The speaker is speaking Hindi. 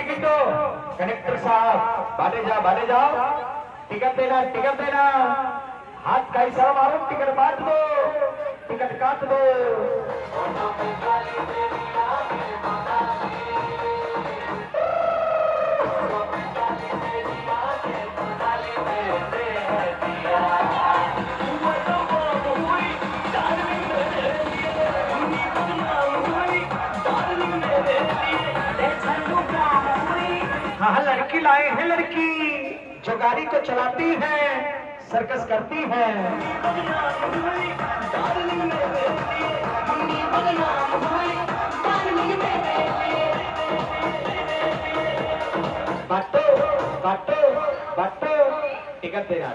किट्टू कनेक्टर साहब बाले जाओ टिकट देना हाथ का इशारा मारो टिकट काट दो हाँ लड़की लाए हैं लड़की जो गाड़ी को चलाती है सर्कस करती है बाटो बाटो बाटो टिकट देना